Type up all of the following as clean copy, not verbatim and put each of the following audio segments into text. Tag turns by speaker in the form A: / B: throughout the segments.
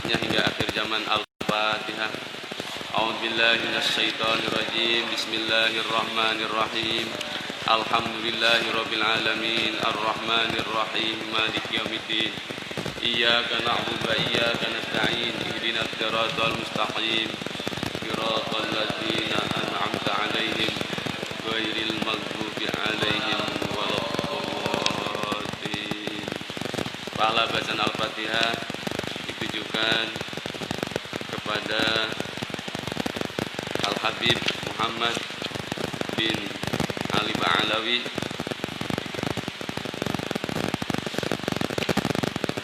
A: selanjutnya hingga akhir zaman. Al-Fatihah. A'udzubillahi minasyaitonirrajim. Bismillahirrahmanirrahim. Alhamdulillahirabbil alamin. Arrahmanirrahim. Maliki yaumiddin. Iyyaka na'budu wa iyyaka nasta'in. Ihdinas siratal mustaqim. Siratal ladzina an'amta 'alaihim ghairil maghdubi 'alaihim waladdallin. Pahala bacaan Al-Fatihah ditujukan kepada Al-Habib Muhammad bin Ali Ba'alawi,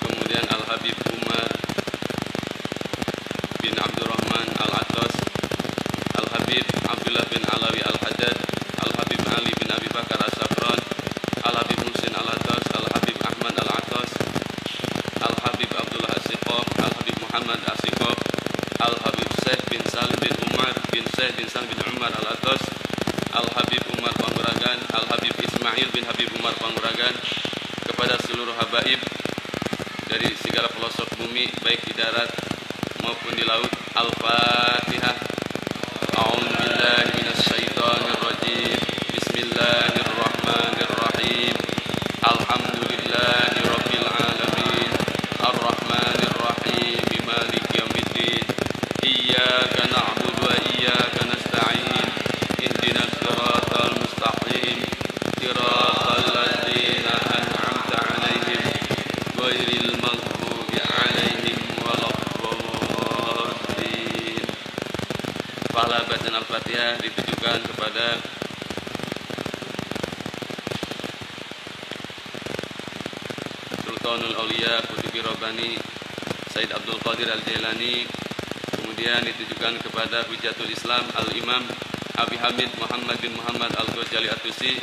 A: kemudian Al-Habib Umar bin Abdurrahman Al-Atas, Al-Habib Abdullah bin Alawi Al-Haddad, Al-Habib Ali bin Abi Bakar As-Safran, Al-Habib Muhsin Al-Atas, Al-Habib Ahmad Al-Atas, Al-Habib Abdullah As-Siqaf, Al-Habib Muhammad As-Siqaf, Al-Habib Syekh bin Salim bin Umar bin Syekh bin Salim bin Umar Al-Atas, Al-Habib Umar Panguragan, Al-Habib Ismail bin Habib Umar Panguragan, kepada seluruh habaib dari segala pelosok bumi baik di darat maupun di laut. Al-Fatihah. A'udzubillahi minasyaitonirrajim. Bismillahirrahmanirrahim. Alhamdulillahirabbil alamin. Arrahmanirrahim. Maliki yaumiddin. Iyyaka na'budu wa iyyaka nasta'in. Ihdinas siratal mustaqim. Siratal ladzina an'amta 'alaihim ghairil maghdubi 'alaihim waladdallin. Pahala bacaan Al-Fatihah ditujukan kepada Sultanul Auliya Qutubi Rabbani Said Abdul Qadir Al-Jailani, kemudian ditujukan kepada Hujatul Islam Al-Imam Abi Hamid Muhammad bin Muhammad Al-Ghazali At-Tusi,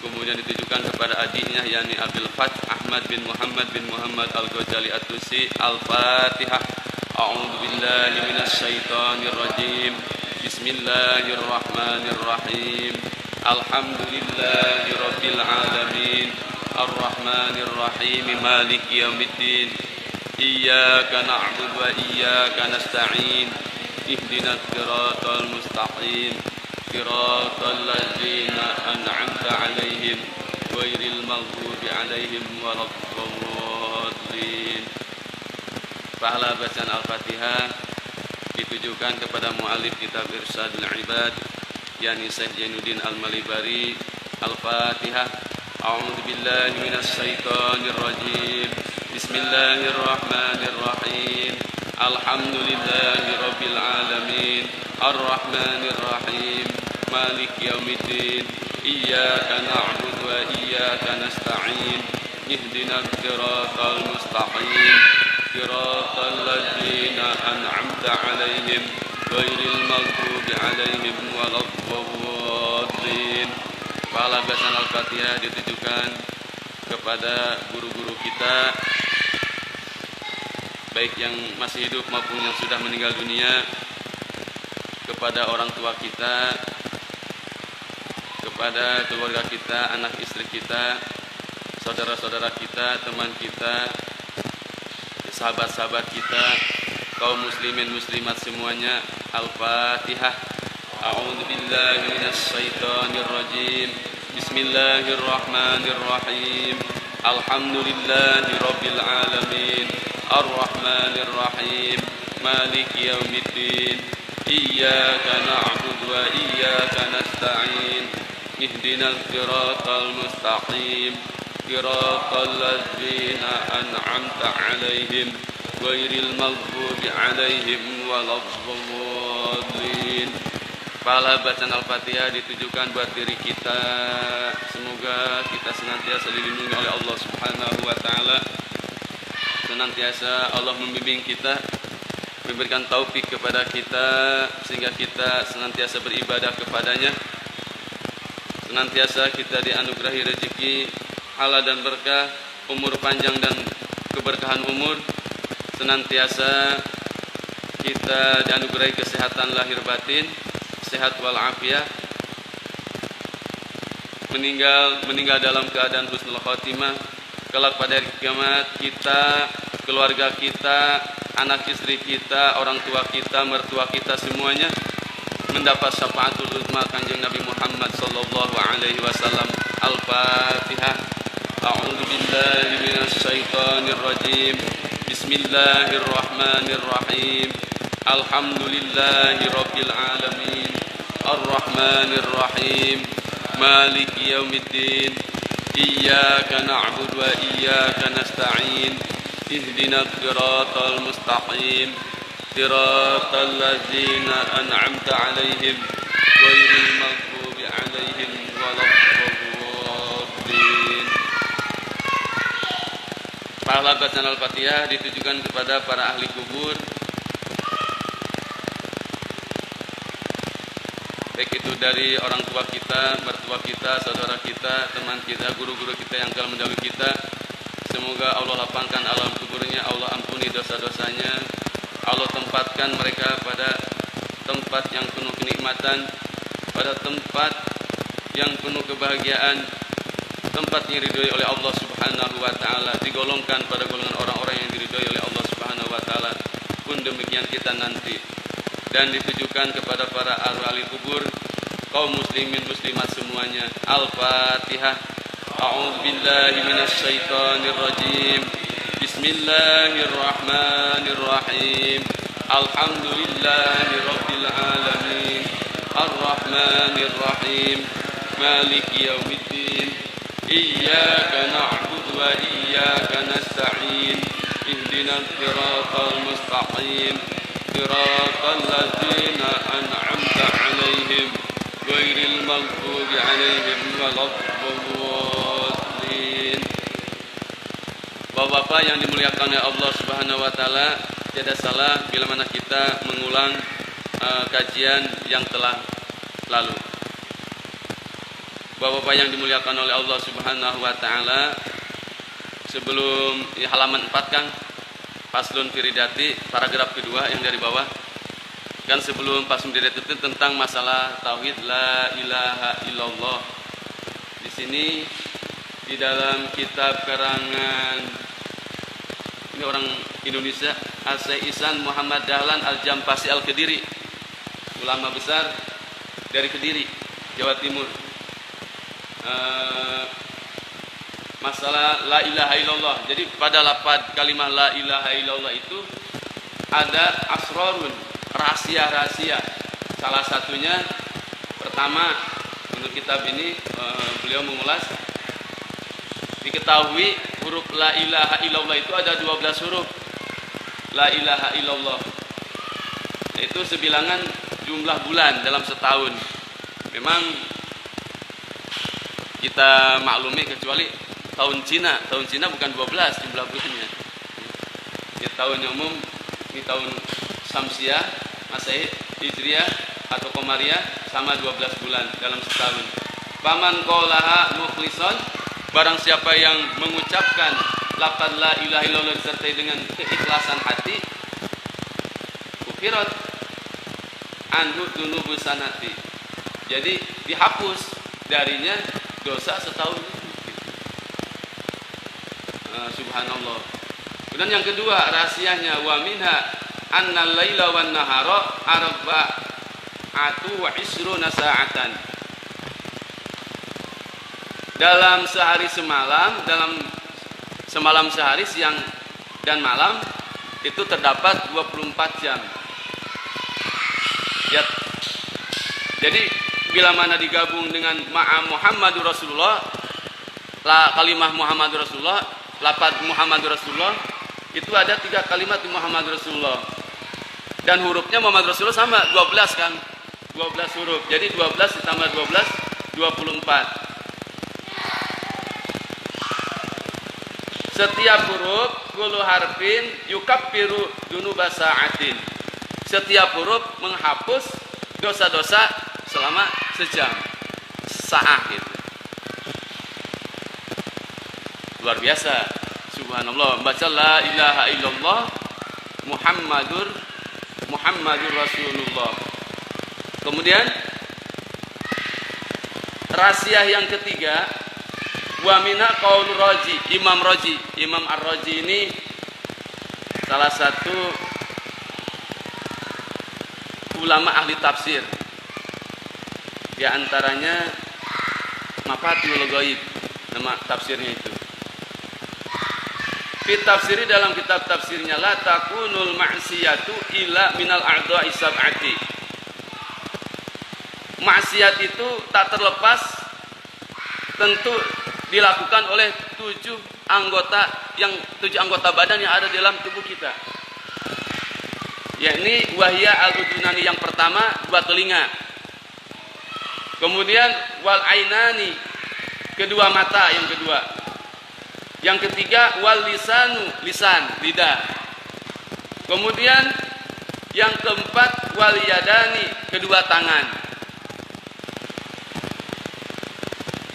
A: kemudian ditujukan kepada adiknya yakni Abil Fath Ahmad bin Muhammad Al-Ghazali At-Tusi. Al-Fatihah. A'udzubillahi minasyaitonirrajim. Bismillahirrahmanirrahim. Alhamdulillahirabbil alamin. Arrahmanirrahim. Maliki yaumiddin. Iyyaka na'budu wa iyyaka nasta'in. Ihdinas siratal mustaqim. Siratal ladzina an'amta 'alaihim ghairil maghdubi 'alaihim waladdallin. Pahala bacaan Al-Fatihah ditujukan kepada muallif kitab Irsyadul Ibad yakni Syekh Jainuddin Al-Malibari. Al-Fatihah. A'udzubillahi minasyaitonirrajim. Bismillahirrahmanirrahim. Alhamdulillahirabbil alamin. Arrahmanirrahim. Maliki yaumiddin. Iyyaka na'budu wa iyyaka nasta'in. Ihdinas siratal mustaqim. Siratal ladzina an'amta 'alaihim ghairil maghdubi 'alaihim waladdallin. Pahala bacaan Al-Fatihah ditujukan kepada guru-guru kita baik yang masih hidup maupun yang sudah meninggal dunia, kepada orang tua kita, kepada keluarga kita, anak istri kita, saudara-saudara kita, teman kita, sahabat-sahabat kita, kaum muslimin muslimat semuanya. Al-Fatihah. A'udzubillahi minasyaitonirrajim. Bismillahirrahmanirrahim. Alhamdulillahirabbil alamin. Arrahmanirrahim. Maliki yaumiddin. Iyyaka na'budu wa iyyaka nasta'in. Ihdinas siratal mustaqim. Siratal ladzina an'amta 'alaihim ghairil maghdubi 'alaihim waladdallin. Pahala bacaan Al-Fatihah ditujukan buat diri kita. Semoga kita senantiasa dilindungi oleh Allah Subhanahu wa taala. Senantiasa Allah membimbing kita, memberikan taufik kepada kita sehingga kita senantiasa beribadah kepadanya. Senantiasa kita dianugerahi rezeki halal dan berkah, umur panjang dan keberkahan umur. Senantiasa kita dianugerahi kesehatan lahir batin, sehat walafiat, meninggal dalam keadaan husnul khotimah. Kelak pada hari kiamat kita, keluarga kita, anak istri kita, orang tua kita, mertua kita semuanya mendapat syafaatul uzma Kanjeng Nabi Muhammad sallallahu alaihi wasallam. Al-Fatihah. A'udzu billahi minasy syaithanir rajim. Bismillahirrahmanirrahim. Alhamdulillahi rabbil alamin. Ar-Rahmanir Rahim. Maliki yaumiddin. Iyyaka na'budu wa iyyaka nasta'in. Ihdinas siratal mustaqim. Siratal ladzina an'amta 'alaihim ghairil maghdubi 'alaihim waladdallin. Pahala bacaan Al-Fatihah ditujukan kepada para ahli kubur, baik itu dari orang tua kita, mertua kita, saudara kita, teman kita, guru-guru kita yang telah mendahului kita. Semoga Allah lapangkan alam kuburnya, Allah ampuni dosa-dosanya, Allah tempatkan mereka pada tempat yang penuh kenikmatan, pada tempat yang penuh kebahagiaan, tempat yang diridhoi oleh Allah Subhanahu wa taala, digolongkan pada golongan orang-orang yang diridhoi oleh Allah Subhanahu wa taala. Pun demikian kita nanti. Dan ditujukan kepada para ahli kubur, kaum muslimin muslimat semuanya. Al-Fatihah. A'udzu billahi minasy syaithanir rajim. Bismillahirrahmanirrahim. Alhamdulillahi rabbil alamin. Ar-Rahmanir Rahim. Maliki yaumiddin. Iyyaka na'budu wa iyyaka nasta'in. Ihdinas siratal mustaqim. Siratal ladzina an'amta 'alaihim ghairil maghdubi 'alaihim waladdallin. Bapak-bapak yang dimuliakan oleh Allah Subhanahu wa taala, tiada salah bila mana kita mengulang kajian yang telah lalu. Bapak-bapak yang dimuliakan oleh Allah Subhanahu wa taala, sebelum halaman 4 Kang, Faslun Firidati, paragraf kedua yang dari bawah. Kan sebelum Faslun Firidati itu tentang masalah tauhid la ilaha illallah. Di sini di dalam kitab karangan ini orang Indonesia, Syekh Ihsan Muhammad Dahlan Al-Jampasi Al-Kediri, ulama besar dari Kediri, Jawa Timur. Masalah la ilaha illallah. Jadi pada lafaz kalimah la ilaha illallah itu ada asrarun, rahasia-rahasia. Salah satunya pertama, menurut kitab ini beliau mengulas, diketahui huruf la ilaha illallah itu ada 12 huruf. La ilaha illallah itu sebilangan jumlah bulan dalam setahun. Memang kita maklumi, kecuali tahun Cina bukan 12 jumlah bulannya. Di tahun umum, di tahun Samsiah, Masehi, Hijriah atau Komariah sama 12 bulan dalam setahun. Faman qolaha mukhlishon, barang siapa yang mengucapkan lafaz la ilaha illallah disertai dengan keikhlasan hati, ukirat anhu dunubu sanati. Jadi dihapus darinya dosa setahun. Subhanallah. Kemudian yang kedua rahasianya, wa minha annal laila wan nahara arba'atu wa isruna sa'atan. Dalam sehari semalam, dalam semalam sehari, siang dan malam itu terdapat 24 jam. Ya. Jadi bila mana digabung dengan ma'a Muhammadur Rasulullah, kalimah Muhammadur Rasulullah, lafaz Muhammadur Rasulullah, itu ada 3 kalimat Muhammadur Rasulullah. Dan hurufnya Muhammad Rasulullah sama 12 kan? 12 huruf. Jadi 12 ditambah 12 24. Setiap huruf kullu harfin yukaffiru dunuba sa'atin. Setiap huruf menghapus dosa-dosa selama sejam. Sa'ah gitu. Luar biasa. Subhanallah. Baca la ilaha illallah Muhammadur Rasulullah. Kemudian rahasia yang ketiga, wa mina qaul Raji, Imam Ar-Raji ini salah satu ulama ahli tafsir. Di antaranya Mafatihul Ghaib, nama tafsirnya itu. Fi tafsiri, dalam kitab tafsirnya, la takunul ma'siyatu illa minal a'dha'i sab'ati. Maksiat itu tak terlepas tentu dilakukan oleh 7 anggota badan yang ada dalam tubuh kita. Yakni wahya al-udunani, yang pertama 2 telinga. Kemudian wal ainani, kedua mata yang kedua. Yang ketiga wal lisanu, lisan, lidah. Kemudian yang keempat wal yadani, kedua tangan.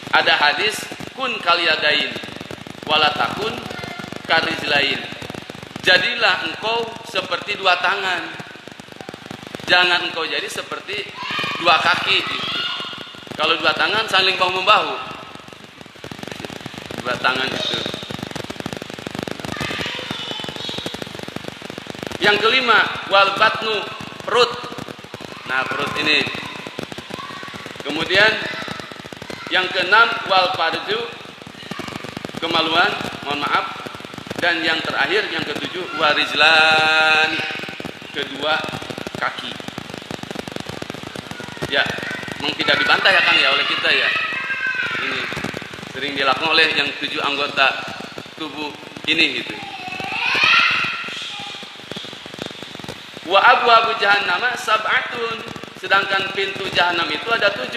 A: Ada hadis kun kaliyadain wala takun karizlain. Jadilah engkau seperti 2 tangan. Jangan engkau jadi seperti 2 kaki gitu. Kalau 2 tangan saling bahu-membahu. 2 tangan itu. Yang kelima wal batnu, perut. Nah, perut ini. Kemudian yang keenam wal farju, kemaluan, mohon maaf. Dan yang terakhir, yang ketujuh warizlan, kedua kaki. Ya, memang tidak dibantah ya Kang ya oleh kita ya. Ini sering dilakukan oleh yang 7 anggota tubuh ini gitu. Wa abwabu jahannama sab'atun, sedangkan pintu jahanam itu ada 7.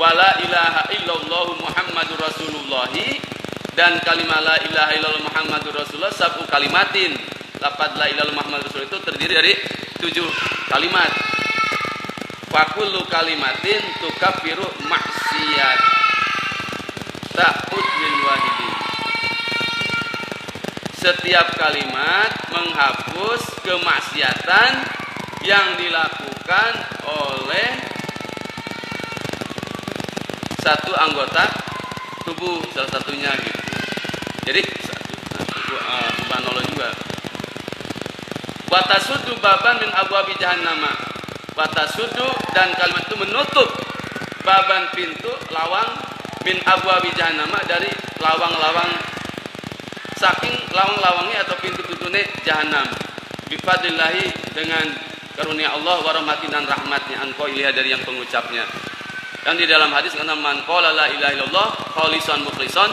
A: Wala ilaha illallah Muhammadur Rasulullahi, dan kalimat la ilaha illallah Muhammadur Rasulullah sab'u kalimatin. Lafaz la ilaha illallah Muhammadur Rasulullah itu terdiri dari 7 kalimat. Fakullu kalimatin tukaffiru maksiat ta'ud min wahidin. Setiap kalimat menghapus kemaksiatan yang dilakukan oleh 1 anggota tubuh, salah satunya gitu. Jadi subhanallah juga. Watasudu baban min abwabi jahannama. Watasudu, dan kalimat itu menutup baban, pintu, lawang, min abwabi jahannama, dari lawang-lawang, saking lawang-lawangnya atau pintu-pintunya jahanam. Bifadlillahi, dengan karunia Allah, warahmatin, dan rahmatnya, angko iliha, dari yang pengucapnya. Dan di dalam hadis kata man qala la ilaha illallah khalisan mukhlisan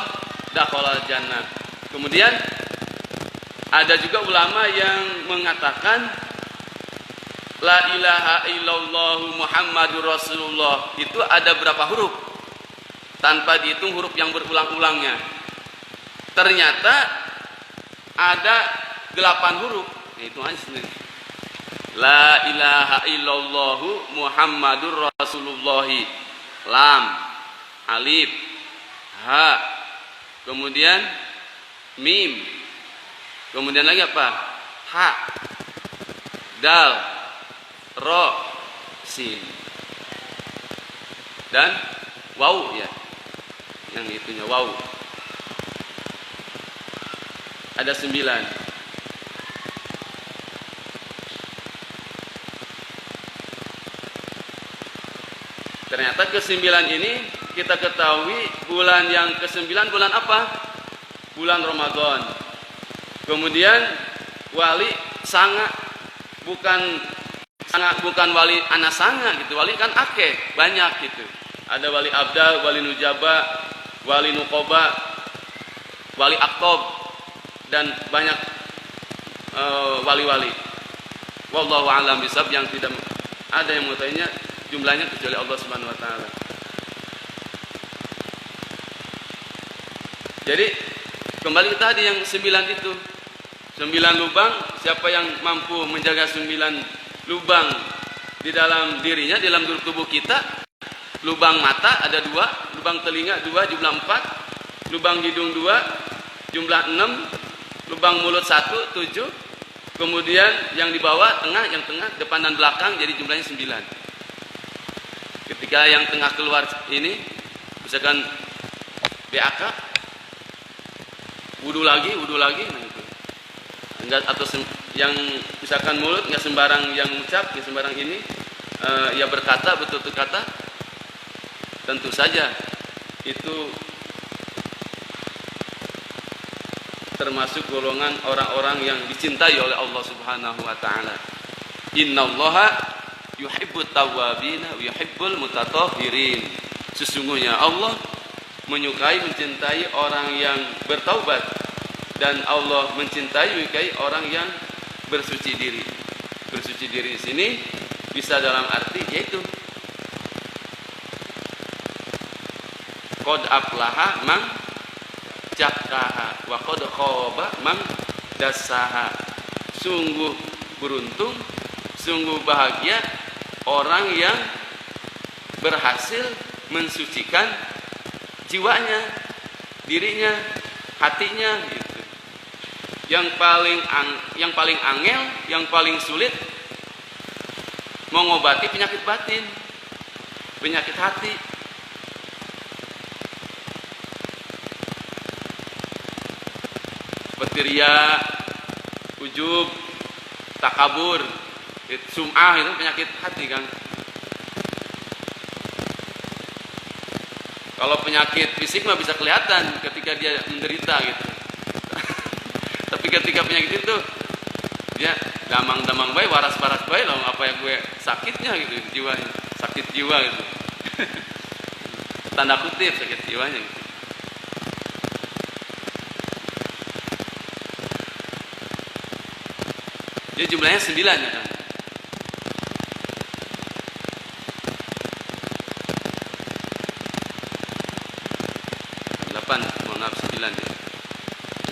A: dakhala jannah. Kemudian ada juga ulama yang mengatakan la ilaha illallah Muhammadur Rasulullah itu ada berapa huruf? Tanpa dihitung huruf yang berulang-ulangnya. Ternyata ada 8 huruf. Itu aja sendiri. La ilaha illallah Muhammadur Rasulullah. Lam, alif, ha, kemudian mim, kemudian lagi apa? Ha, dal, ro, sin, dan waw ya, yang itunya waw. Ada 9. Ternyata ke-9 ini kita ketahui bulan yang ke-9 bulan apa? Bulan Ramadan. Kemudian wali sanga, bukan wali anak sanga gitu. Wali kan akeh, banyak gitu. Ada wali abdal, wali nujaba, wali nukoba, wali aktob, dan banyak wali-wali. Wallahu a'lam bishawab, yang tidak ada yang mengetahuinya jumlahnya kecuali Allah Subhanahu wa taala. Jadi kembali ke tadi yang 9 itu. 9 lubang, siapa yang mampu menjaga 9 lubang di dalam dirinya, di dalam tubuh kita. Lubang mata ada 2, lubang telinga 2, jumlah 4, lubang hidung 2, jumlah 6, lubang mulut 1, 7. Kemudian yang di bawah, tengah, yang tengah, depan dan belakang, jadi jumlahnya 9. Ketika yang tengah keluar ini, misalkan BAK, wudhu lagi, nah itu. Enggak, atau yang Misalkan mulut nggak sembarang yang ucap, nggak sembarang ini, ia berkata betul-betul kata, tentu saja itu termasuk golongan orang-orang yang dicintai oleh Allah Subhanahu wa taala. Innallaha yuhibbut tawwabina wa yuhibbul mutatahhirin. Sesungguhnya Allah menyukai, mencintai orang yang bertaubat, dan Allah mencintai, menyukai orang yang bersuci diri. Bersuci diri di sini bisa dalam arti yaitu qad aflaha man zakkaha wa qad khaba man dassaha. Sungguh beruntung, sungguh bahagia orang yang berhasil mensucikan jiwanya, dirinya, hatinya gitu. Yang paling angel, yang paling sulit mengobati penyakit batin, penyakit hati. Seperti riya, ujub, takabur, sum'ah, itu penyakit hati kan. Kalau penyakit fisik mah bisa kelihatan ketika dia menderita gitu. Tapi ketika penyakit itu dia damang-damang baik, waras-waras baik loh, apa yang gue sakitnya gitu jiwanya, sakit jiwa gitu. Tanda kutip sakit jiwanya gitu. Jadi jumlahnya 9 ya kan. 9 ya.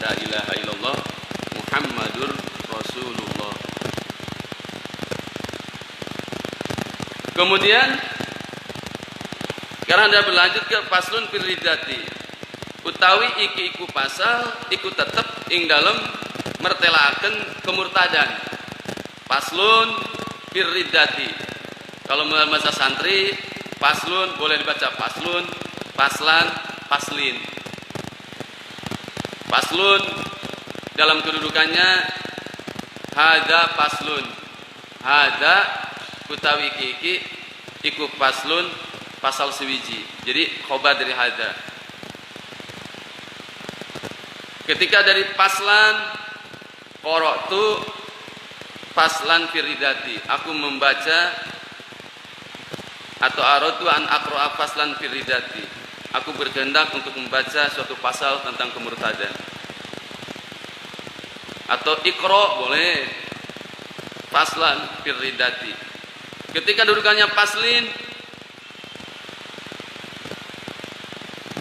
A: La ilaha illallah Muhammadur Rasulullah. Kemudian sekarang Anda berlanjut ke faslun fil riddati. Utawi iki iku pasal iku tetep ing dalem mertelaken kemurtadan. Faslun fil riddati. Kalau bahasa santri faslun boleh dibaca faslun, faslan, faslin. Faslun dalam kedudukannya hada faslun. Hada utawi iki iku faslun pasal sewiji. Jadi khobar dari hada. Ketika dari paslan qara'tu faslan firidati, aku membaca atau aratu an aqra'a faslan firidati. Aku berkehendak untuk membaca suatu pasal tentang kemurtadan. Atau iqra boleh. Faslan firidati. Ketika dudukannya faslin,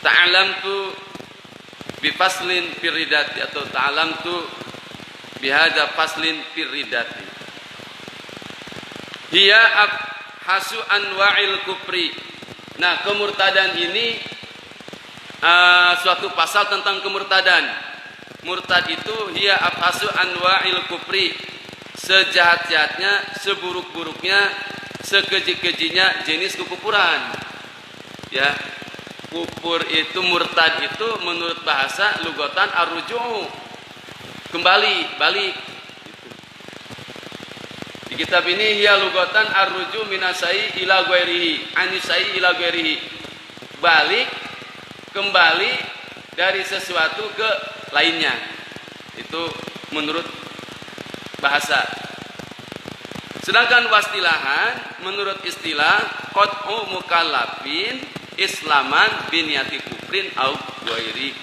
A: ta'alamtu bifaslin firidati atau ta'alamtu bihada faslin firidati. Hiya hasu anwa'il kufri. Nah, kemurtadan ini suatu pasal tentang kemurtadan. Murtad itu hiya abhasu anwa'il kufri, sejahat-jahatnya, seburuk-buruknya, sekeji-kejinya jenis kekufuran. Ya, kufur itu, murtad itu menurut bahasa lugatan arruju', kembali, balik. Di kitab ini hiya lugatan arruju' minasai ila ghairihi, anisai ila ghairihi. Balik, kembali dari sesuatu ke lainnya. Itu menurut bahasa. Sedangkan wastilahan menurut istilah qat'u mukallafin islaman biniyati kufrin au ghairi.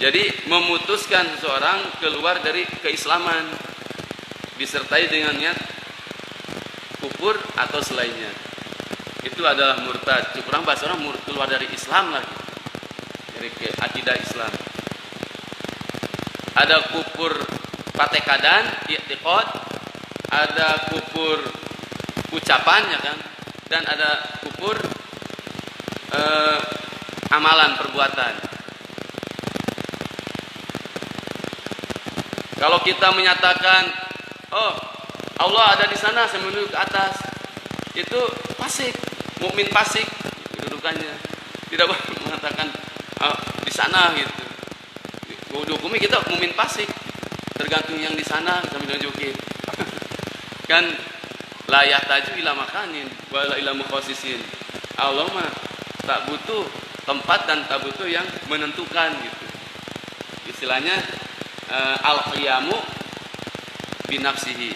A: Jadi memutuskan seseorang keluar dari keislaman disertai dengan niat kufur atau selainnya. Itu adalah murtad. Kurang bahasa orang keluar dari Islam lagi, dari akidah Islam. Ada kufur patekadan, i'tiqad, ada kufur ucapan ya kan, dan ada kufur amalan, perbuatan. Kalau kita menyatakan, oh Allah ada di sana, saya menuju ke atas, itu fasik, mukmin fasik kedudukannya. Tidak boleh mengatakan di sana gitu. Dihukumi kita mukmin fasik, tergantung yang di sana kita menunjukin. Kan la yahtaju ila makanin wala ila mukhassisin. Allah mah tak butuh tempat dan tak butuh yang menentukan gitu. Istilahnya al-qiyamu binafsihi,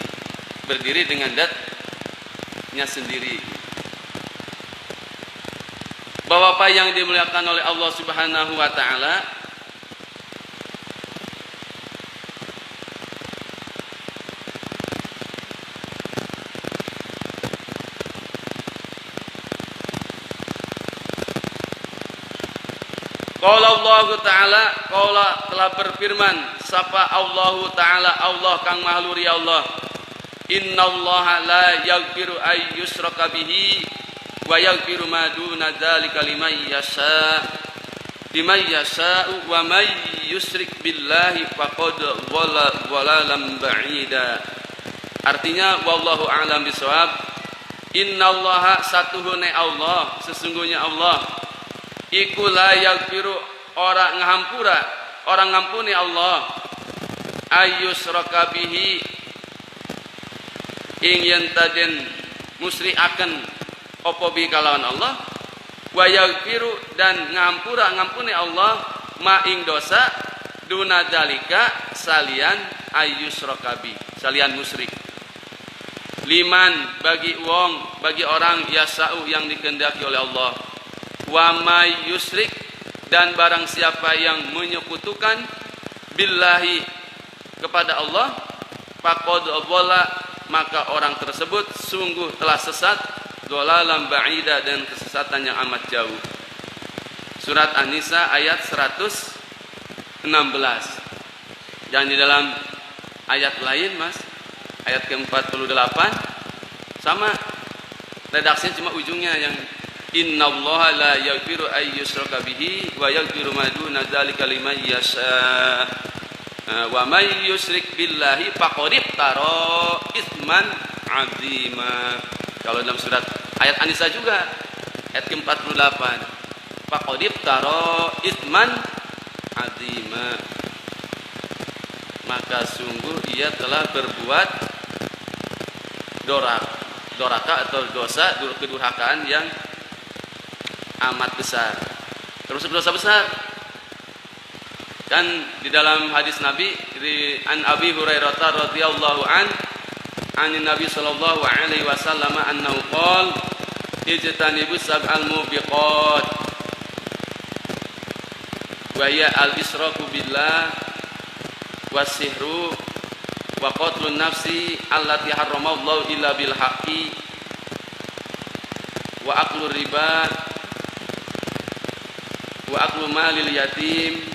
A: berdiri dengan datnya sendiri. Bapak-bapak yang dimuliakan oleh Allah Subhanahu wa taala, qala Allah taala, qala telah berfirman sapa Allah taala, Allah kang maha luhur ya Allah, innallaha la yaghfiru ay yushraka bihi wa yaghfiru ma duna dzalika liman yasha'u wa may yusyrik billahi faqad dhalalam ba'ida. Artinya wallahu a'lam bishawab, innallaha satuhune Allah, sesungguhnya Allah iku la yaghfiru orang ngahampura, orang ngampuni Allah, ayyusraka bihi ing yen taden musyrikaken apa bi kalawan Allah, wa yaghfiru dan ngampuni Allah ma ing dosa duna dalika salian ayyusraka bi, salian musyrik, liman bagi wong, bagi orang yasau yang dikehendaki oleh Allah, wa may yusyrik dan barang siapa yang menyekutukan billahi kepada Allah, faqad dhalla maka orang tersebut sungguh telah sesat, dhalalan ba'ida dan kesesatan yang amat jauh. Surat An-Nisa ayat 116. Dan di dalam ayat lain Mas, ayat ke-48 sama redaksinya, cuma ujungnya yang innallaha la yaghfiru ay yushraka bihi wa yaghfiru ma duna dzalika liman yasha wa may yusyrik billahi faqad iftara itsman 'azima. Kalau dalam surat ayat An-Nisa juga ayat ke-48, faqad iftara itsman 'azima, maka sungguh ia telah berbuat doraka atau dosa kedurhakaan yang amat besar, termasuk dosa besar. Dan di dalam hadis Nabi an Abi Hurairah radhiyallahu an Nabi sallallahu alaihi wasallam annahu qala ijtanibus sab'al mubiqat wa hiya al-israku billah was-sihru wa qatlun nafsi allati harramallahu illa bil haqqi wa aklu riba wa aklu malil yatim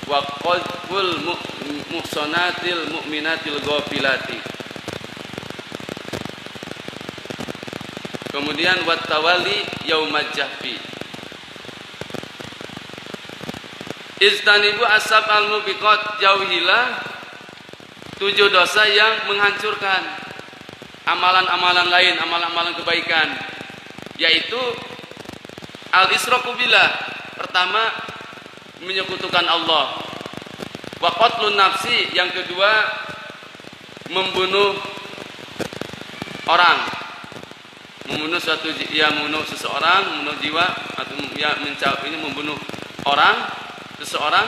A: wa qadful muhsanatil mu'minatil ghafilati. Kemudian wat tawalli yaumaj jahfi. Istanibu asab al mubiqat, jauhilah 7 dosa yang menghancurkan amalan-amalan lain, amalan-amalan kebaikan, yaitu al-israku billah, pertama menyekutukan Allah, wa qatlun nafsi, yang kedua membunuh orang, membunuh seseorang, membunuh jiwa atau ini membunuh orang, seseorang,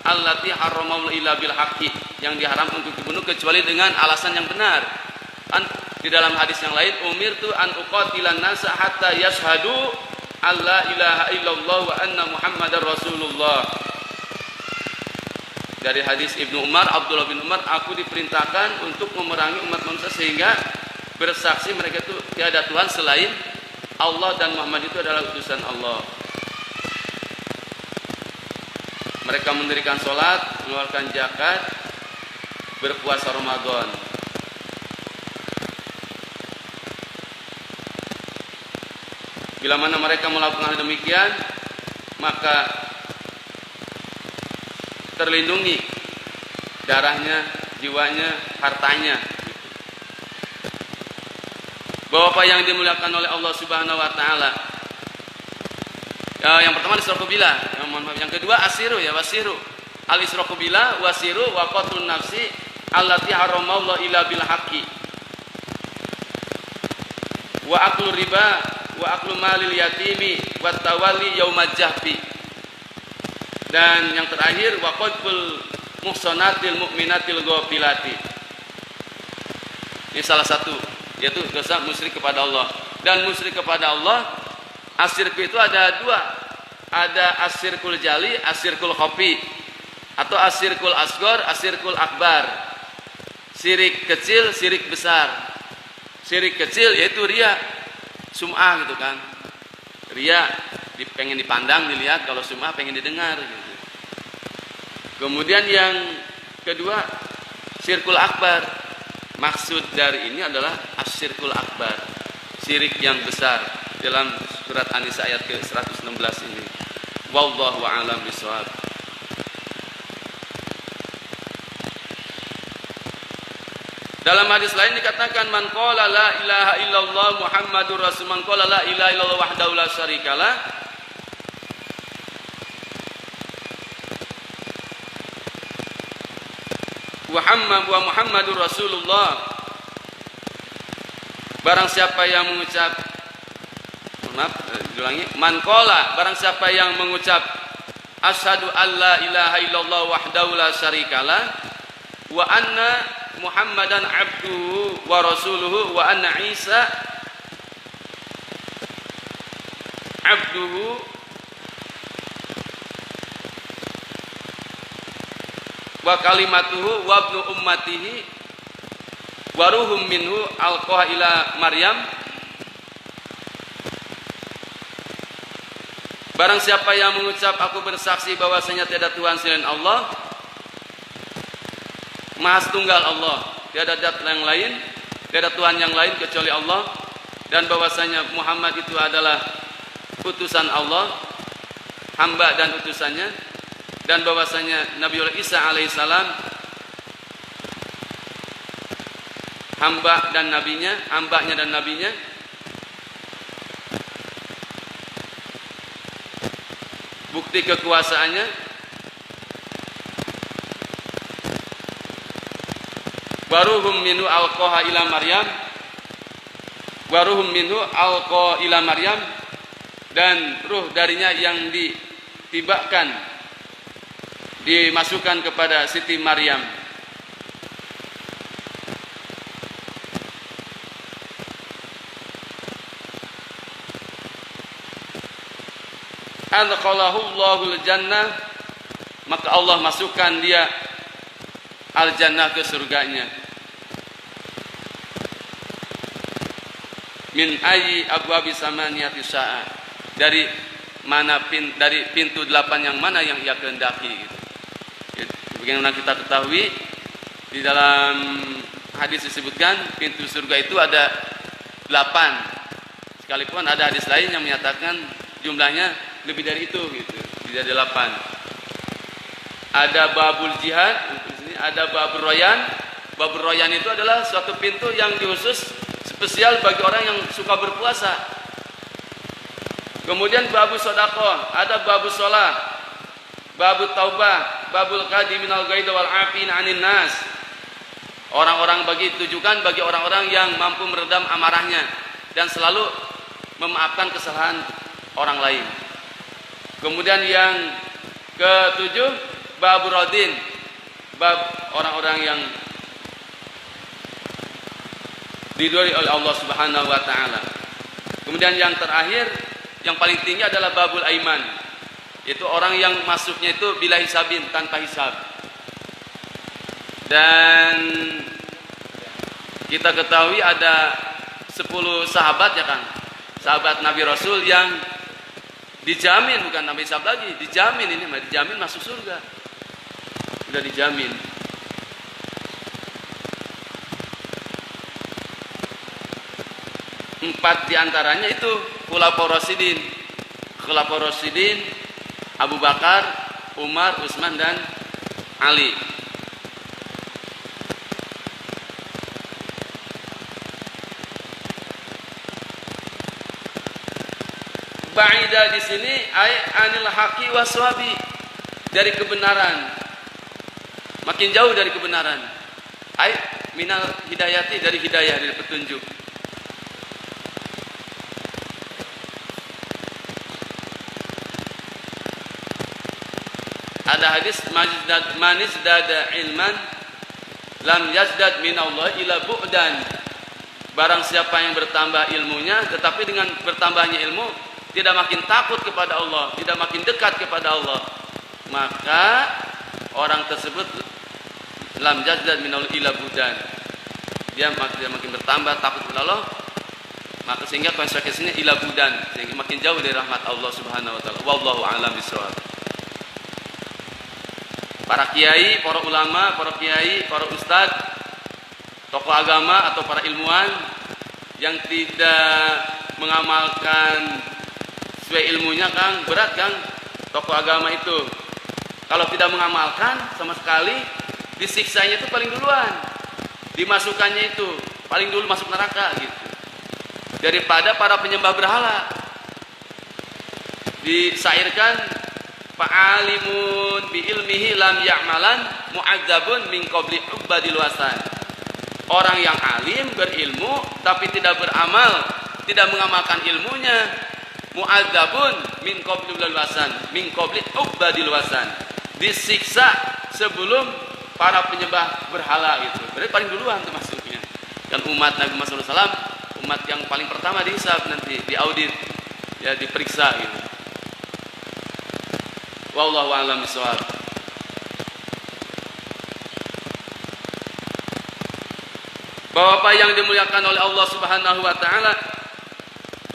A: allati harramallahu illa bil haqqi, yang diharamkan untuk dibunuh kecuali dengan alasan yang benar. Di dalam hadis yang lain, umirtu an uqatilan nasa hatta yashhadu alla ilaha illallah wa anna muhammadar rasulullah. Dari hadis Ibnu Umar, Abdullah bin Umar, aku diperintahkan untuk memerangi umat manusia sehingga bersaksi mereka itu tiada Tuhan selain Allah dan Muhammad itu adalah utusan Allah. Mereka mendirikan sholat, mengeluarkan zakat, berpuasa Ramadan. Bila mana mereka melakukan hal demikian, maka terlindungi darahnya, jiwanya, hartanya. Bapak yang dimuliakan oleh Allah Subhanahu wa taala. Yang pertama al-israku billah, yang kedua asiru ya wasiru. Al-israku billah wasiru wa qatlun nafsi allati haramallahu illa bil haqqi wa aklu riba wa aklu malil yatimi wa tawalli yaumaj jahbi. Dan yang terakhir wa qadful muhsanatil mu'minatil ghafilati. Ini salah satu, yaitu dosa musyrik kepada Allah. Dan musyrik kepada Allah, asyirku itu ada dua. Ada asyirkul jali, asyirkul khafi, atau asyirkul asghar, asyirkul akbar. Syirik kecil, syirik besar. Syirik kecil yaitu riya, sum'ah gitu kan. Riya pengen dipandang, dilihat, kalau sum'ah pengen didengar gitu. Kemudian yang kedua, syirkul akbar. Maksud dari ini adalah asyirkul akbar, syirik yang besar, dalam surat An-Nisa ayat ke-116 ini. Wallahu a'lam bishawab. Dalam hadis lain dikatakan man qala la ilaha illallah Muhammadur Rasul, man qala la ilaha illallah wahdahu la syarikalah wa Muhammadur Rasulullah. Barang siapa yang mengucap, man qala, barang siapa yang mengucap asyhadu alla ilaha illallah wahdahu la syarikalah wa anna Muhammadan abduhu wa rasuluhu wa anna Isa abduhu wa kalimatuhu wa ibnu ummatihi wa ruhum minhu alqaha ila Maryam. Barang siapa yang mengucap aku bersaksi bahwasanya tiada Tuhan selain Allah, Maha Tunggal Allah, tiada zat yang lain, tiada Tuhan yang lain kecuali Allah, dan bahwasanya Muhammad itu adalah utusan Allah, hamba dan utusannya, dan bahwasanya Nabiullah Isa alaihissalam hamba dan nabinya, hambanya dan nabinya. Bukti kekuasaannya, waruhum minhu alqaha ila Maryam, waruhum minhu alqa ila Maryam, dan ruh darinya yang ditibakkan, dimasukkan kepada Siti Maryam. Adkhalahu Allahul jannah, maka Allah masukkan dia al-jannah, ke surganya. Min ayyi abwabi samaniyati sya'a, dari mana dari pintu 8 yang mana yang ia kehendaki gitu. Bagaimana kita ketahui di dalam hadis disebutkan pintu surga itu ada 8. Sekalipun ada hadis lain yang menyatakan jumlahnya lebih dari itu gitu, tidak 8. Ada babul jihad, ada babur royan. Babur royan itu adalah suatu pintu yang khusus spesial bagi orang yang suka berpuasa. Kemudian babu sedekah, ada babu sholat, babu taubah, babul qadi minal ghaidhi wal afin 'anil nas. Orang-orang ditujukan bagi orang-orang yang mampu meredam amarahnya dan selalu memaafkan kesalahan orang lain. Kemudian yang ke-7 babur radin, bab orang-orang yang diridhoi oleh Allah Subhanahu wa taala. Kemudian yang terakhir, yang paling tinggi adalah babul aiman, yaitu orang yang masuknya itu bila hisabin, tanpa hisab. Dan kita ketahui ada 10 sahabat ya kan, sahabat Nabi Rasul yang dijamin, bukan tanpa hisab lagi, dijamin, ini mah dijamin masuk surga, sudah dijamin. Empat diantaranya itu Khulafaur Rasyidin, Abu Bakar, Umar, Utsman, dan Ali. Ba'ida di sini ay anil haqi waswabi, dari kebenaran, makin jauh dari kebenaran. Ai minal hidayati, dari hidayah, dari petunjuk. Ada hadis manis dada ilman lam yazdad minallah ila bu'dan. Barang siapa yang bertambah ilmunya, tetapi dengan bertambahnya ilmu tidak makin takut kepada Allah, tidak makin dekat kepada Allah, maka orang tersebut lam yazdad minallah ila bu'dan. Dia makin bertambah takut kepada Allah, maka sehingga konsekuensinya ila bu'dan, sehingga makin jauh dari rahmat Allah Subhanahu wa taala. Wallahu a'lam bishawab. Para kiai, para ulama, para kiai, para ustadz, tokoh agama atau para ilmuwan yang tidak mengamalkan sesuai ilmunya, Kang, berat, Kang. Tokoh agama itu kalau tidak mengamalkan sama sekali, disiksanya itu paling duluan, dimasukkannya itu paling dulu masuk neraka gitu, daripada para penyembah berhala. Disairkan fa'alimun bi ilmihi lam ya'malan mu'adzabun min qabli ubadil wasan. Orang yang alim, berilmu tapi tidak beramal, tidak mengamalkan ilmunya, mu'adzabun min qabli ubadil wasan, min qabli ubadil wasan, disiksa sebelum para penyembah berhala itu. Berarti paling duluan termasuknya. Dan umat Nabi Muhammad SAW, umat yang paling pertama dihisab nanti, diaudit, ya, diperiksa gitu. Wallahu a'lam bishawab. Bapak yang dimuliakan oleh Allah Subhanahu wa taala.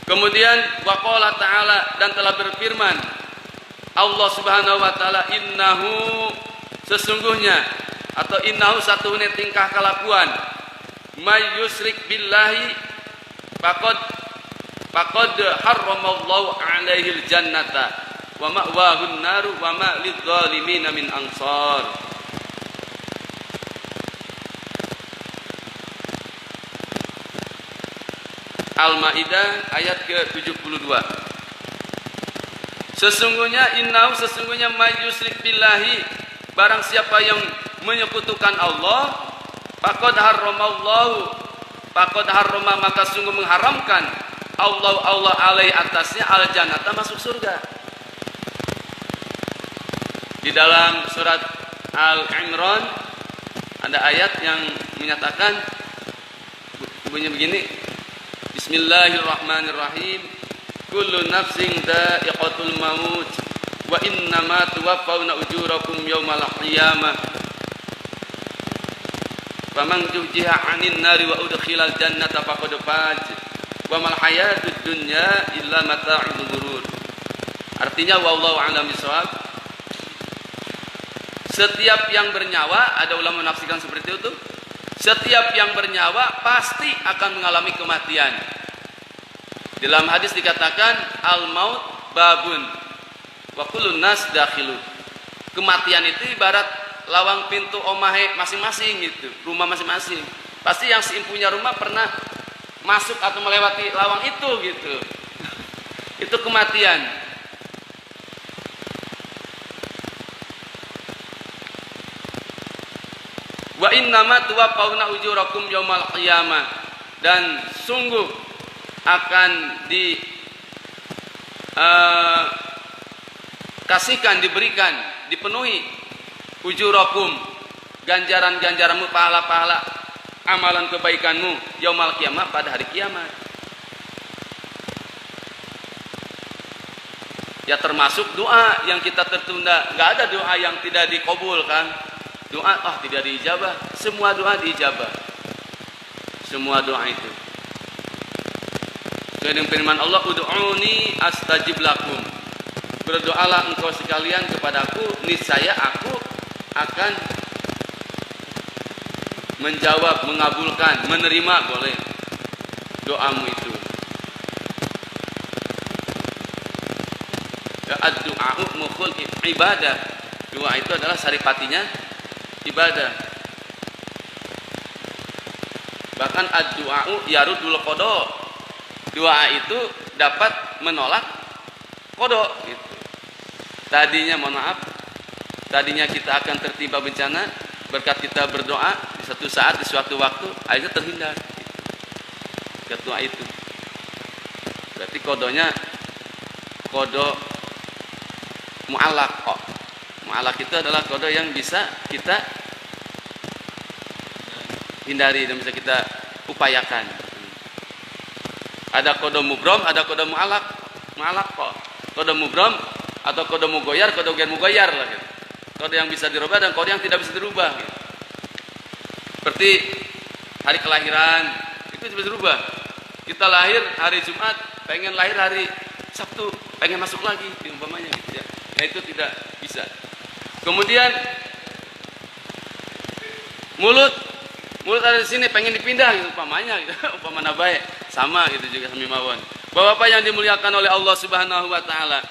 A: Kemudian waqala ta'ala, dan telah berfirman Allah Subhanahu wa taala, innahu, sesungguhnya, atau innahu satunya tingkah kelakuan, may yusrik billahi faqad harramallahu alaihil jannata wa ma'wahun naru wa ma lidzalimina min ansar. Al-Maidah ayat ke-72. Sesungguhnya sesungguhnya mayyusrik billahi, barang siapa yang menyekutukan Allah, faqad harrama, maka sungguh mengharamkan Allah alaihi, atasnya, al-jannata, masuk surga. Di dalam surat Al-Imran ada ayat yang menyatakan bunyi begini, Bismillahirrahmanirrahim, kullu nafsin dha'iqatul maut wa innama tuwaffawna ujurakum yawmal qiyamah faman zuhziha 'anil nari wa udkhilal jannata faqad faz wa mal hayatud dunya illa mata'ul ghurur. Artinya wallahu a'lam bishawab. Setiap yang bernyawa, ada ulama menafsirkan seperti itu, setiap yang bernyawa pasti akan mengalami kematian. Dalam hadis dikatakan al-maut babun wa kullun nas dakhilu. Kematian itu ibarat lawang pintu omahe masing-masing gitu, rumah masing-masing. Pasti yang seimpunya rumah pernah masuk atau melewati lawang itu gitu. Itu kematian. Wa innama tuwaffawna ujurakum yaumal qiyamah, dan sungguh akan kasihkan, diberikan, dipenuhi ujurakum, ganjaran-ganjaranmu, pahala-pahala amalan kebaikanmu, yaumal qiyamah, pada hari kiamat. Ya, termasuk doa yang kita tertunda. Enggak ada doa yang tidak dikabulkan. Doa tidak diijabah, semua doa diijabah. Semua doa itu. Dengan firman Allah, ud'uni astajib lakum. Berdoalah engkau sekalian kepadaku, niscaya aku akan menjawab, mengabulkan, menerima, boleh, doamu itu. Ad-du'a'u mukhul ibadah. Doa itu adalah saripatinya ibadah. Bahkan ad-du'a'u yarudul qada. Doa itu dapat menolak qada gitu. Tadinya, mohon maaf, tadinya kita akan tertimpa bencana, berkat kita berdoa satu saat di suatu waktu akhirnya terhindar ketua itu. Berarti kodonya kodo mu'alaq. Mu'alaq itu adalah kodo yang bisa kita hindari dan bisa kita upayakan. Ada kodo mubrom, ada kodo mu'alaq. Mu'alaq kok. Kodo mubrom atau kodo mugoyar, kodo gen mugoyar lah gitu. Kodo yang bisa dirubah dan kodo yang tidak bisa dirubah gitu. Seperti hari kelahiran itu bisa dirubah. Kita lahir hari Jumat, pengen lahir hari Sabtu, pengen masuk lagi umpamanya gitu ya. Nah itu tidak bisa. Kemudian mulut ada di sini pengen dipindah gitu umpamanya gitu. Umpamana baik sama gitu juga sami mawon. Bapak-bapak yang dimuliakan oleh Allah Subhanahu wa taala.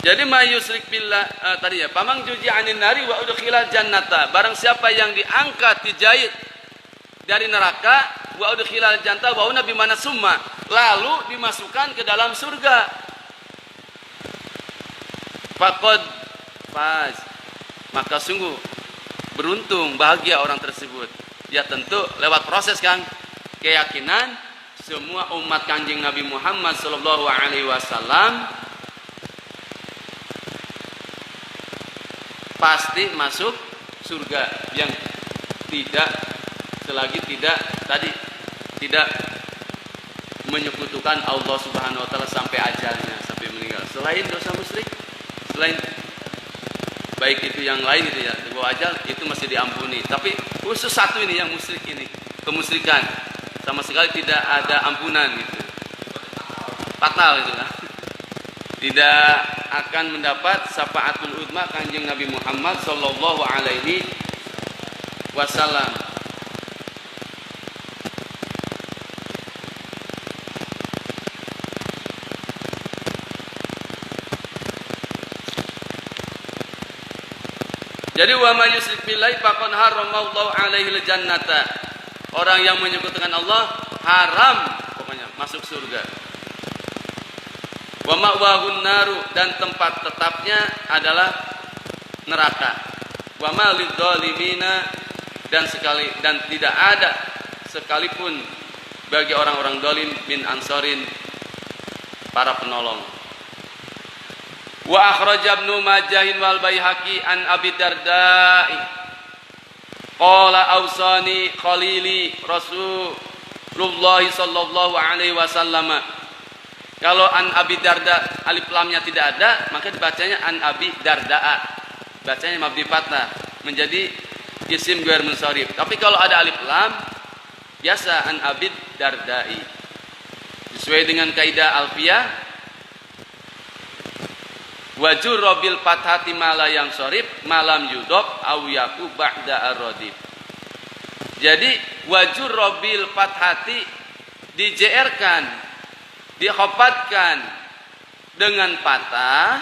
A: Jadi mayusrik billah tadi ya, pamang juji anin nari wa udkhilal jannata. Barang siapa yang diangkat dijahit dari neraka, wa udkhilal jannata wa una bimana summa, lalu dimasukkan ke dalam surga. Faqad faz, maka sungguh beruntung, bahagia orang tersebut. Ya tentu lewat proses kan, keyakinan semua umat Kanjeng Nabi Muhammad sallallahu alaihi wasallam pasti masuk surga yang tidak selagi tidak menyekutukan Allah Subhanahu wa taala sampai ajalnya, sampai meninggal. Selain dosa musyrik, selain baik itu yang lain itu ya, di bawah ajal itu masih diampuni. Tapi khusus satu ini yang musyrik ini, kemusyrikan sama sekali tidak ada ampunan gitu. Fatal itu kan. Tidak akan mendapat syafaatul uzma Kanjeng Nabi Muhammad sallallahu alaihi wasallam. Jadi wa may yusyrik billahi faqad haramallahu alaihi jannata. Orang yang menyekutukan Allah haram pokoknya masuk surga. Wa ma'wahun naru, dan tempat tetapnya adalah neraka. Wa ma lidzalimina, dan tidak ada sekalipun bagi orang-orang zalim min ansarin, para penolong. Wa akhraja Ibnu Majah wal Baihaqi an Abi Darda'i qala awsani khalili Rasulullah sallallahu alaihi wasallam. Kalau an Abi Darda alif lamnya tidak ada, maka dibacanya an Abi Darda'a. Bacanya mabni fathah menjadi isim ghair munsharif. Tapi kalau ada alif lam biasa an Abi Darda'i. Sesuai dengan kaidah alfiyah, wajur robil fathati mala yang sorif malam yudok awiyaku ba'da ar-radib. Jadi wajur robil fathati di-JR-kan, dikhofatkan dengan patah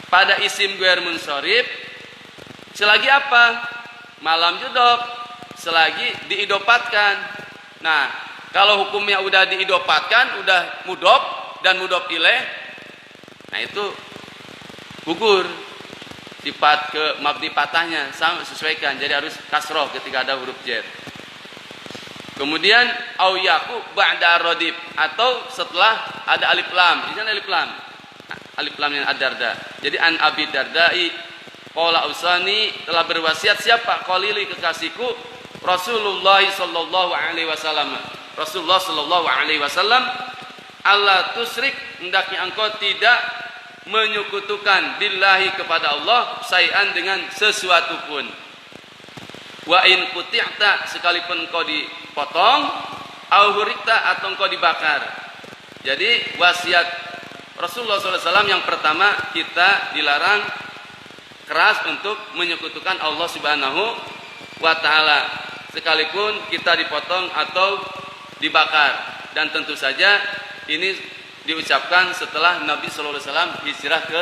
A: pada isim ghair munsharif selagi apa? Malam yudok, selagi diidopatkan. Nah, kalau hukumnya udah diidopatkan, udah mudop dan mudop ilaih, nah itu gugur sifat ke mabni patahnya, sama sesuaikan. Jadi harus kasroh ketika ada huruf jar. Kemudian au yaku ba'da radib, atau setelah ada alif lam. Ini alif lam. Alif lam yang ad-darda. Jadi an Abi Dardai qala usani, telah berwasiat siapa? Qalili, kekasihku Rasulullah sallallahu alaihi wasallam. Rasulullah sallallahu alaihi wasallam, Allah tusrik, hendaknya engkau tidak menyekutukan billahi kepada Allah sayan dengan sesuatu pun. Wa in quti'ta, sekalipun engkau dipotong, au hurikta, atau engkau dibakar. Jadi wasiat Rasulullah SAW yang pertama, kita dilarang keras untuk menyekutukan Allah Subhanahu wa taala, sekalipun kita dipotong atau dibakar. Dan tentu saja ini diucapkan setelah Nabi SAW hijrah ke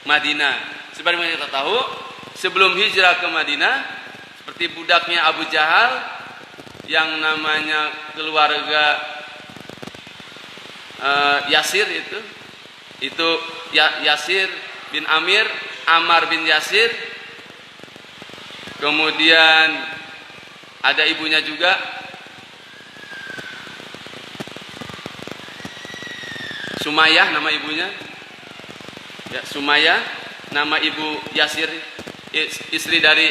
A: Madinah. Sebagaimana kita tahu, sebelum hijrah ke Madinah, seperti budaknya Abu Jahal yang namanya keluarga Yasir itu Yasir bin Amir, Ammar bin Yasir, kemudian ada ibunya juga, Sumayyah nama ibunya, ya, Sumayyah nama ibu Yasir, istri dari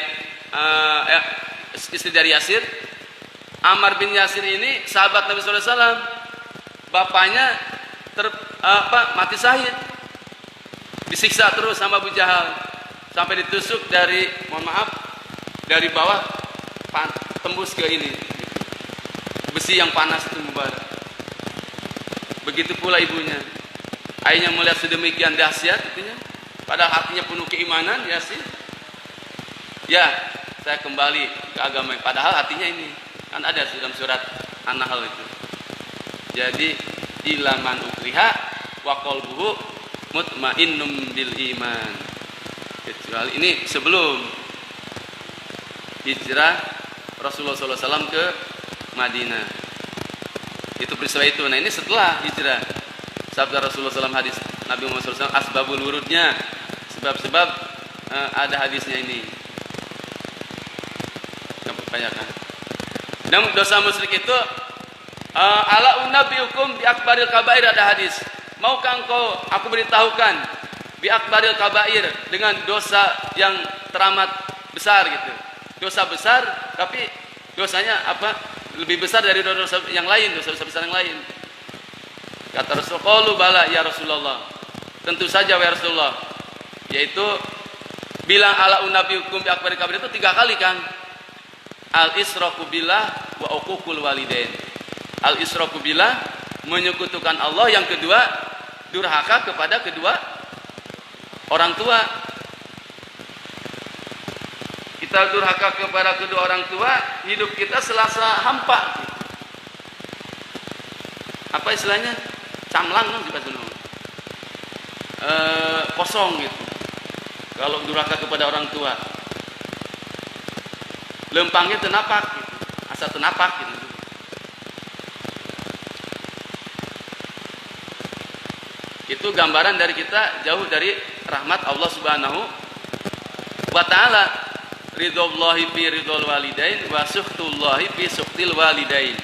A: Yasir. Ammar bin Yasir ini sahabat Nabi SAW, bapaknya mati syahid, disiksa terus sama Abu Jahal sampai ditusuk dari, mohon maaf, dari bawah tembus ke ini besi yang panas itu mubarak. Begitu pula ibunya, ayahnya melihat sedemikian dahsyat itunya, padahal hatinya penuh keimanan, Yasir, ya saya kembali ke agama, padahal hatinya ini kan ada dalam surat An-Nahl itu. Jadi ilaman ukriha wa qalbuhu mutmainnum bil iman. Kecuali ini sebelum hijrah Rasulullah SAW ke Madinah. Itu peristiwa itu. Nah ini setelah hijrah. Sabda Rasulullah SAW, hadis Nabi Muhammad SAW, asbabul wurudnya, sebab-sebab ada hadisnya ini. Kebanyakan. Dan dosa musyrik itu ala unabbiukum bi akbaril kabair, ada hadis. Maukah engkau aku beritahukan bi akbaril kabair, dengan dosa yang teramat besar gitu. Dosa besar tapi dosanya apa? Lebih besar dari dosa yang lain, dosa besar yang lain. Kata Rasul, qalu bala ya Rasulullah. Tentu saja ya Rasulullah. Yaitu bilang ala unabbiukum bi akbaril kabair itu 3 kali kan. Al israku billah wa uququl walidain. Al israku billah, menyekutukan Allah. Yang kedua, durhaka kepada kedua orang tua. Kita durhaka kepada kedua orang tua, hidup kita selasa hampa. Apa istilahnya? Camlang kan juga dulu. Kosong gitu. Kalau durhaka kepada orang tua, lempangnya tenapak gitu. Asal tenapak gitu. Itu gambaran dari kita jauh dari rahmat Allah Subhanahu wa taala. Ridwallahi fi ridwal walidain wa sukhtullahi fi sukhtil walidain.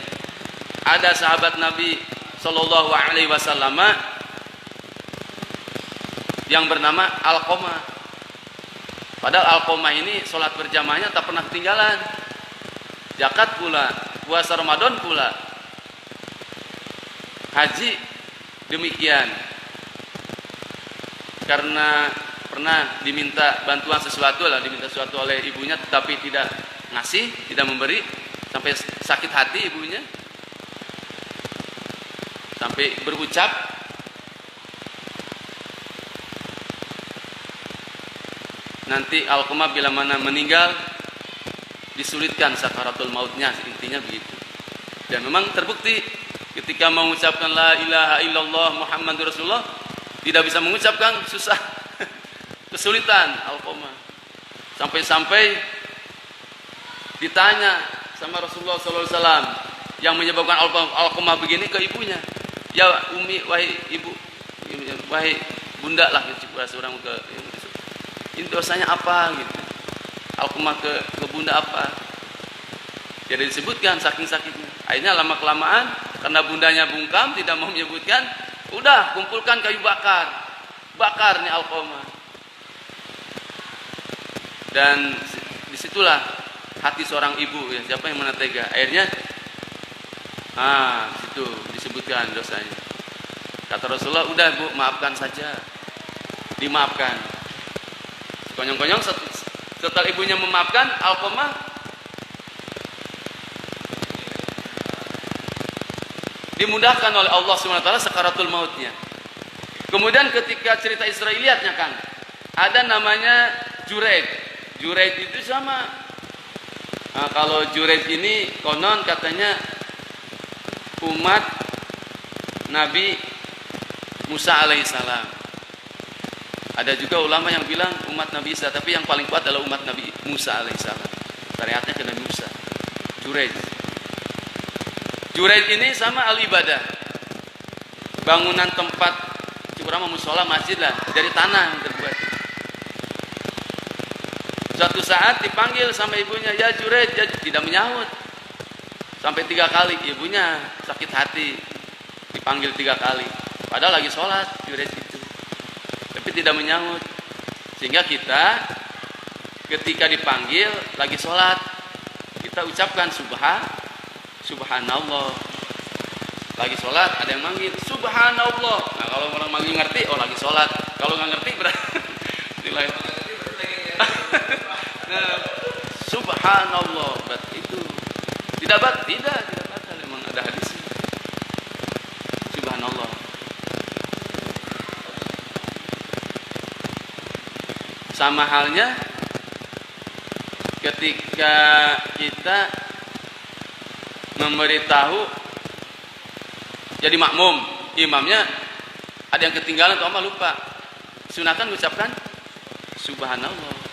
A: Ada sahabat Nabi sallallahu alaihi wasallam yang bernama Alqamah. Padahal Alqamah ini sholat berjamaahnya tak pernah ketinggalan. Zakat pula, puasa Ramadan pula. Haji demikian. Karena pernah diminta bantuan sesuatu oleh ibunya, tetapi tidak ngasih, tidak memberi, sampai sakit hati ibunya, sampai berucap, nanti Alqamah bila mana meninggal disulitkan sakaratul mautnya, intinya begitu. Dan memang terbukti ketika mengucapkan la ilaha illallah Muhammadur Rasulullah, tidak bisa mengucapkan, susah, kesulitan Alqamah. Sampai-sampai ditanya sama Rasulullah SAW yang menyebabkan Alqamah begini ke ibunya. Ya Umi, wahai ibu, wahai bunda lah, bahasa orang ke, ini dosanya apa gitu. Alqamah ke bunda apa? Jadi disebutkan saking sakitnya. Akhirnya lama kelamaan karena bundanya bungkam tidak mau menyebutkan, udah kumpulkan kayu bakar nih Alqamah. Dan disitulah hati seorang ibu, ya, siapa yang mana tega. Akhirnya situ disebutkan dosanya. Kata Rasulullah, udah bu, maafkan saja. Dimaafkan. Konyong-konyong setelah ibunya memaafkan, Alqamah dimudahkan oleh Allah SWT sakaratul mautnya. Kemudian ketika cerita Israiliyatnya kan, ada namanya Juraid. Juraid itu sama. Nah, kalau Juraid ini konon katanya umat Nabi Musa alaihissalam. Ada juga ulama yang bilang umat Nabi Isa, tapi yang paling kuat adalah umat Nabi Musa alaihissalam. Syariatnya ke Nabi Musa. Juraid. Juraid ini sama al-ibadah. Bangunan tempat, kurang musola, masjid lah, dari tanah yang terbuat. Suatu saat dipanggil sama ibunya, ya Jureid, ya, tidak menyahut. Sampai 3 kali, ibunya sakit hati, dipanggil 3 kali. Padahal lagi sholat Jureid itu, tapi tidak menyahut. Sehingga kita ketika dipanggil lagi sholat, kita ucapkan subhanallah. Lagi sholat ada yang manggil subhanallah. Nah kalau orang manggil ngerti, oh lagi sholat. Kalau nggak ngerti berarti nilai. Nah, subhanallah berarti itu tidak batal, memang ada hadisnya. Subhanallah. Sama halnya ketika kita memberitahu jadi makmum, imamnya ada yang ketinggalan atau apa lupa, sunahkan mengucapkan subhanallah.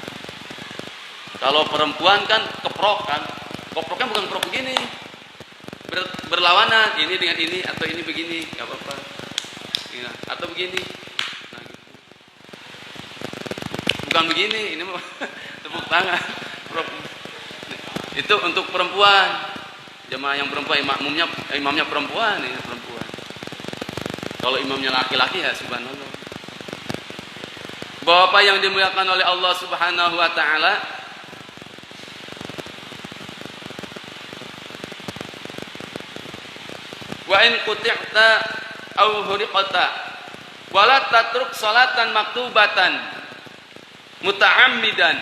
A: Kalau perempuan kan keproknya bukan keprok begini, berlawanan, ini dengan ini atau ini begini, nggak apa-apa, ya, atau begini, nah, gitu. Bukan begini, ini mah tepuk tangan. Itu untuk perempuan, jemaah yang perempuan, imamnya perempuan, ini perempuan. Kalau imamnya laki-laki ya subhanallah. Bapak yang dimuliakan oleh Allah Subhanahu wa taala, wa in quti'ta aw huriqata wala tatruk salatan maktubatan muta'ammidan,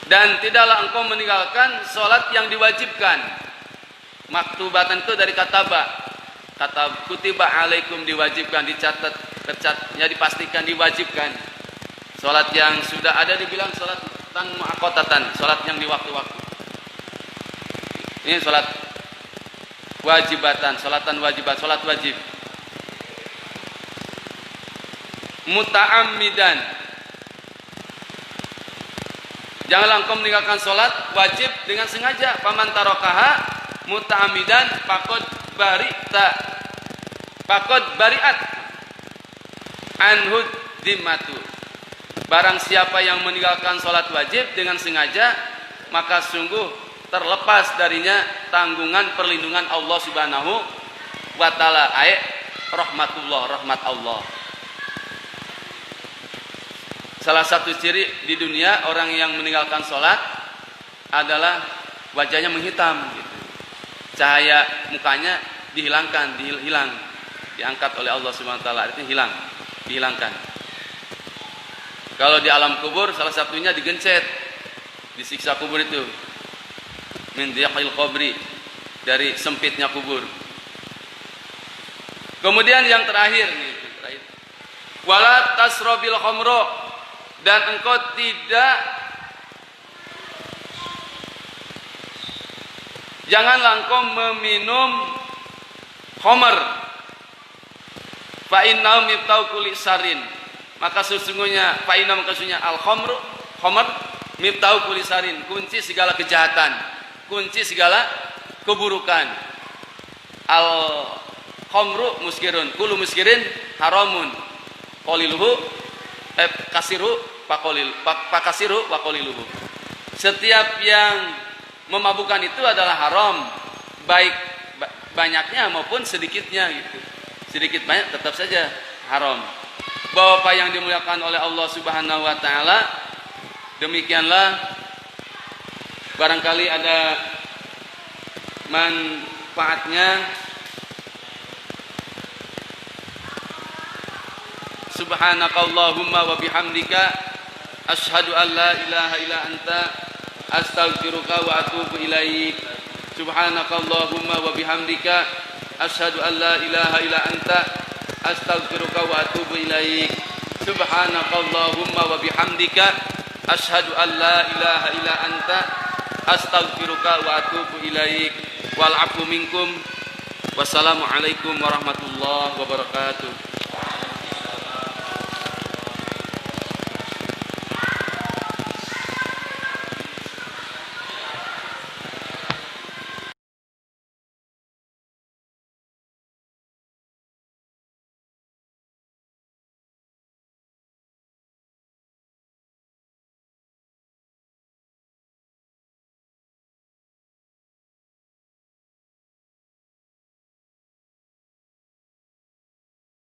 A: dan tidaklah engkau meninggalkan salat yang diwajibkan. Maktubatan itu dari kata kutiba alaikum, diwajibkan, tercatatnya, dipastikan diwajibkan. Salat yang sudah ada dibilang salatan muaqqatatan, salat yang di waktu-waktu. Ini salat wajibatan, salatan wajibat, salat wajib. Muta'ammidan, janganlah engkau meninggalkan salat wajib dengan sengaja. Faman tarakaha muta'ammidan faqad bari'at anhu dhimmatu. Barang siapa yang meninggalkan salat wajib dengan sengaja, maka sungguh terlepas darinya tanggungan perlindungan Allah Subhanahu wa taala, rahmat Allah. Salah satu ciri di dunia orang yang meninggalkan sholat adalah wajahnya menghitam, gitu. Cahaya mukanya hilang, diangkat oleh Allah Subhanahu wa taala, artinya dihilangkan. Kalau di alam kubur salah satunya digencet, disiksa kubur itu, min dhiqil qabri, dari sempitnya kubur. Kemudian yang terakhir, wala tasrobil khamro, dan engkau janganlah engkau meminum khamr. Fa innahu miftau kulli sarin, maka sesungguhnya fa innahu maksudnya al khamr miftau kulli sarin, kunci segala kejahatan, kunci segala keburukan. Al khamru muskirun, kullu muskirin haramun, qaliluhu kasiru wa qaliluhu. Setiap yang memabukkan itu adalah haram, baik banyaknya maupun sedikitnya, gitu. Sedikit banyak tetap saja haram. Bapak yang dimuliakan oleh Allah Subhanahu wa taala, demikianlah, barangkali ada manfaatnya. Subhanakallahumma wa bihamdika asyhadu an la ilaha illa anta astaghfiruka wa atubu ilaik. Subhanakallahumma wa bihamdika asyhadu an la ilaha illa anta astaghfiruka wa atubu ilaik. Subhanakallahumma wa bihamdika asyhadu an la ilaha illa anta astaghfiruka wa atubu ilaik. Wal afu minkum. Wassalamualaikum warahmatullahi wabarakatuh.